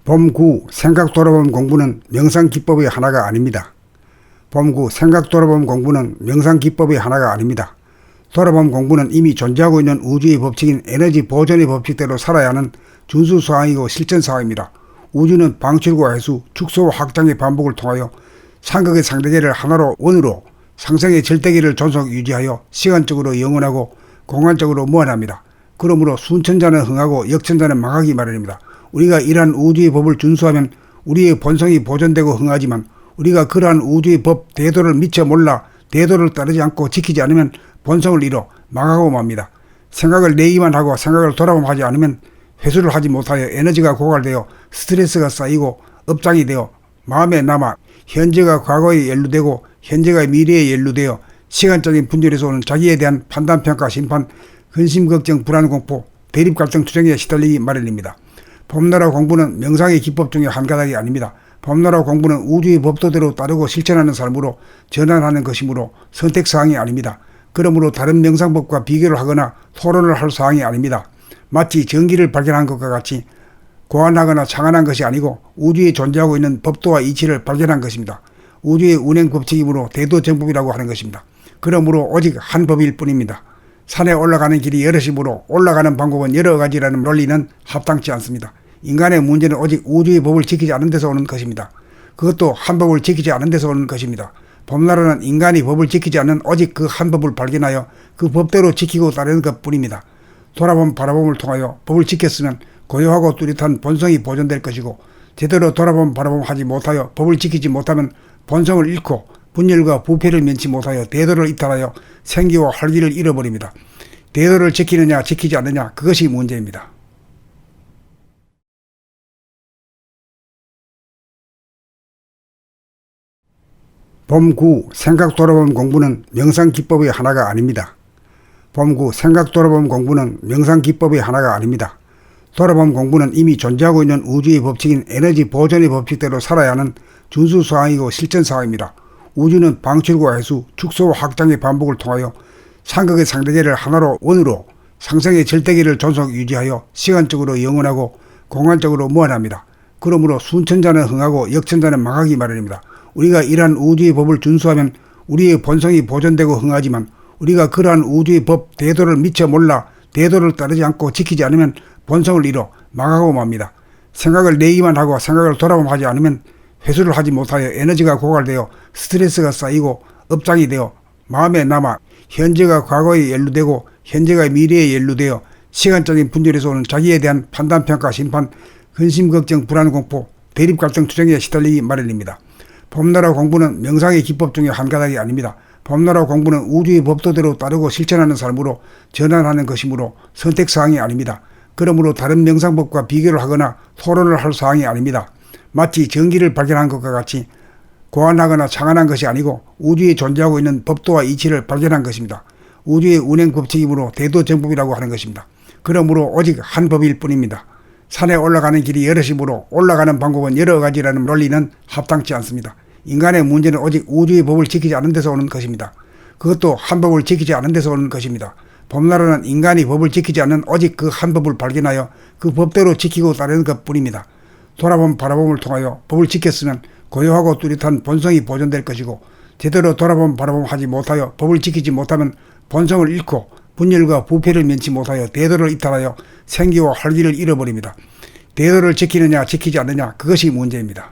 봄9 생각 돌아봄 공부는 명상 기법의 하나가 아닙니다. 봄9 생각 돌아봄 공부는 명상 기법의 하나가 아닙니다. 돌아봄 공부는 이미 존재하고 있는 우주의 법칙인 에너지 보존의 법칙대로 살아야 하는 준수사항이고 실전사항입니다. 우주는 방출과 해수, 축소와 확장의 반복을 통하여 상극의 상대계를 하나로 원으로 상승의 절대계를 존속 유지하여 시간적으로 영원하고 공간적으로 무한합니다. 그러므로 순천자는 흥하고 역천자는 망하기 마련입니다. 우리가 이러한 우주의 법을 준수하면 우리의 본성이 보존되고 흥하지만 우리가 그러한 우주의 법 대도를 미처 몰라 대도를 따르지 않고 지키지 않으면 본성을 잃어 망하고 맙니다. 생각을 내기만 하고 생각을 돌아봄하지 않으면 회수를 하지 못하여 에너지가 고갈되어 스트레스가 쌓이고 업장이 되어 마음에 남아 현재가 과거에 연루되고 현재가 미래에 연루되어 시간적인 분열에서 오는 자기에 대한 판단, 평가, 심판, 근심, 걱정, 불안, 공포, 대립, 갈등, 투쟁에 시달리기 마련입니다. 봄나라 공부는 명상의 기법 중에 한 가닥이 아닙니다. 봄나라 공부는 우주의 법도대로 따르고 실천하는 삶으로 전환하는 것이므로 선택사항이 아닙니다. 그러므로 다른 명상법과 비교를 하거나 토론을 할 사항이 아닙니다. 마치 전기를 발견한 것과 같이 고안하거나 창안한 것이 아니고 우주에 존재하고 있는 법도와 이치를 발견한 것입니다. 우주의 운행 법칙이므로 대도정법이라고 하는 것입니다. 그러므로 오직 한 법일 뿐입니다. 산에 올라가는 길이 여럿이므로 올라가는 방법은 여러 가지라는 논리는 합당치 않습니다. 인간의 문제는 오직 우주의 법을 지키지 않은 데서 오는 것입니다. 그것도 한 법을 지키지 않은 데서 오는 것입니다. 봄나라는 인간이 법을 지키지 않는 오직 그 한 법을 발견하여 그 법대로 지키고 따르는 것뿐입니다. 돌아봄 바라봄을 통하여 법을 지켰으면 고요하고 뚜렷한 본성이 보존될 것이고 제대로 돌아봄 바라봄 하지 못하여 법을 지키지 못하면 본성을 잃고 분열과 부패를 면치 못하여 대도를 이탈하여 생기와 활기를 잃어버립니다. 대도를 지키느냐 지키지 않느냐 그것이 문제입니다. 봄9 생각 돌아봄 공부는 명상 기법의 하나가 아닙니다. 봄9 생각 돌아봄 공부는 명상 기법의 하나가 아닙니다. 돌아봄 공부는 이미 존재하고 있는 우주의 법칙인 에너지 보존의 법칙대로 살아야 하는 준수사항이고 실전사항입니다. 우주는 방출과 해수, 축소와 확장의 반복을 통하여 상극의 상대계를 하나로 원으로 상승의 절대계를 존속 유지하여 시간적으로 영원하고 공간적으로 무한합니다. 그러므로 순천자는 흥하고 역천자는 망하기 마련입니다. 우리가 이러한 우주의 법을 준수하면 우리의 본성이 보존되고 흥하지만 우리가 그러한 우주의 법 대도를 미처 몰라 대도를 따르지 않고 지키지 않으면 본성을 잃어 망하고 맙니다. 생각을 내기만 하고 생각을 돌아봄하지 않으면 회수를 하지 못하여 에너지가 고갈되어 스트레스가 쌓이고 업장이 되어 마음에 남아 현재가 과거에 연루되고 현재가 미래에 연루되어 시간적인 분열에서 오는 자기에 대한 판단, 평가, 심판, 근심, 걱정, 불안, 공포, 대립, 갈등, 투쟁에 시달리기 마련입니다. 봄나라 공부는 명상의 기법 중에 한 가닥이 아닙니다. 봄나라 공부는 우주의 법도대로 따르고 실천하는 삶으로 전환하는 것이므로 선택사항이 아닙니다. 그러므로 다른 명상법과 비교를 하거나 토론을 할 사항이 아닙니다. 마치 전기를 발견한 것과 같이 고안하거나 창안한 것이 아니고 우주에 존재하고 있는 법도와 이치를 발견한 것입니다. 우주의 운행 법칙이므로 대도정법이라고 하는 것입니다. 그러므로 오직 한 법일 뿐입니다. 산에 올라가는 길이 여럿이므로 올라가는 방법은 여러 가지라는 논리는 합당치 않습니다. 인간의 문제는 오직 우주의 법을 지키지 않은 데서 오는 것입니다. 그것도 한 법을 지키지 않은 데서 오는 것입니다. 봄나라는 인간이 법을 지키지 않는 오직 그 한 법을 발견하여 그 법대로 지키고 따르는 것뿐입니다. 돌아봄 바라봄을 통하여 법을 지켰으면 고요하고 뚜렷한 본성이 보존될 것이고 제대로 돌아봄 바라봄 하지 못하여 법을 지키지 못하면 본성을 잃고 분열과 부패를 면치 못하여 대도를 이탈하여 생기와 활기를 잃어버립니다. 대도를 지키느냐 지키지 않느냐 그것이 문제입니다.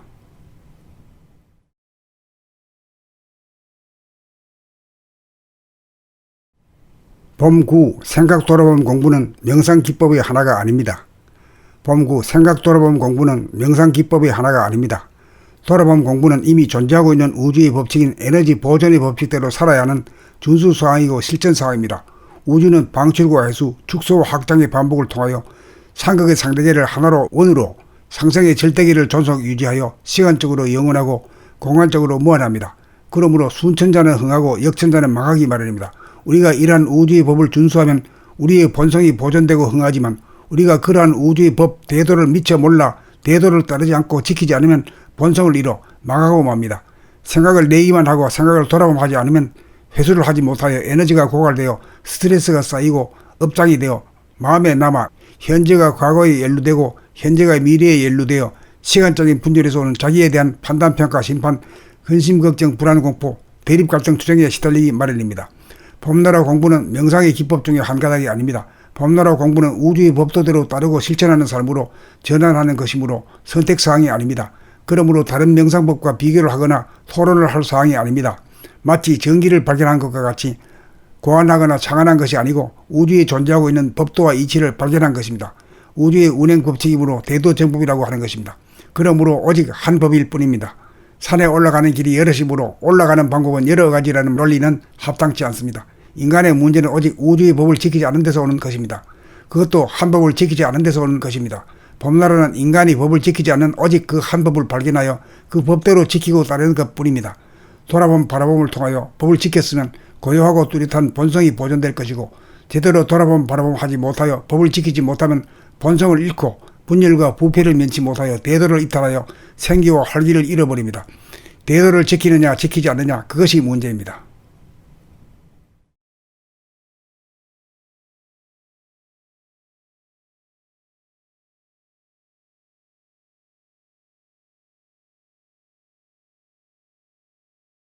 봄9 생각 돌아봄 공부는 명상 기법의 하나가 아닙니다. 봄9 생각 돌아봄 공부는 명상 기법의 하나가 아닙니다. 돌아봄 공부는 이미 존재하고 있는 우주의 법칙인 에너지 보존의 법칙대로 살아야 하는 준수사항이고 실전사항입니다. 우주는 방출과 해수, 축소와 확장의 반복을 통하여 상극의 상대계를 하나로 원으로 상승의 절대계를 존속 유지하여 시간적으로 영원하고 공간적으로 무한합니다. 그러므로 순천자는 흥하고 역천자는 망하기 마련입니다. 우리가 이러한 우주의 법을 준수하면 우리의 본성이 보존되고 흥하지만 우리가 그러한 우주의 법 대도를 미처 몰라 대도를 따르지 않고 지키지 않으면 본성을 잃어 망하고 맙니다. 생각을 내기만 하고 생각을 돌아봄하지 않으면 회수를 하지 못하여 에너지가 고갈되어 스트레스가 쌓이고 업장이 되어 마음에 남아 현재가 과거에 연루되고 현재가 미래에 연루되어 시간적인 분열에서 오는 자기에 대한 판단평가, 심판, 근심, 걱정, 불안, 공포, 대립, 갈등, 투쟁에 시달리기 마련입니다. 봄나라 공부는 명상의 기법 중에 한 가닥이 아닙니다. 봄나라 공부는 우주의 법도대로 따르고 실천하는 삶으로 전환하는 것이므로 선택사항이 아닙니다. 그러므로 다른 명상법과 비교를 하거나 토론을 할 사항이 아닙니다. 마치 전기를 발견한 것과 같이 고안하거나 창안한 것이 아니고 우주에 존재하고 있는 법도와 이치를 발견한 것입니다. 우주의 운행 법칙이므로 대도정법이라고 하는 것입니다. 그러므로 오직 한 법일 뿐입니다. 산에 올라가는 길이 여럿이므로 올라가는 방법은 여러 가지라는 논리는 합당치 않습니다. 인간의 문제는 오직 우주의 법을 지키지 않은 데서 오는 것입니다. 그것도 한 법을 지키지 않은 데서 오는 것입니다. 봄나라는 인간이 법을 지키지 않는 오직 그 한 법을 발견하여 그 법대로 지키고 따르는 것뿐입니다. 돌아봄 바라봄을 통하여 법을 지켰으면 고요하고 뚜렷한 본성이 보존될 것이고 제대로 돌아봄 바라봄 하지 못하여 법을 지키지 못하면 본성을 잃고 분열과 부패를 면치 못하여 대도를 이탈하여 생기와 활기를 잃어버립니다. 대도를 지키느냐 지키지 않느냐 그것이 문제입니다.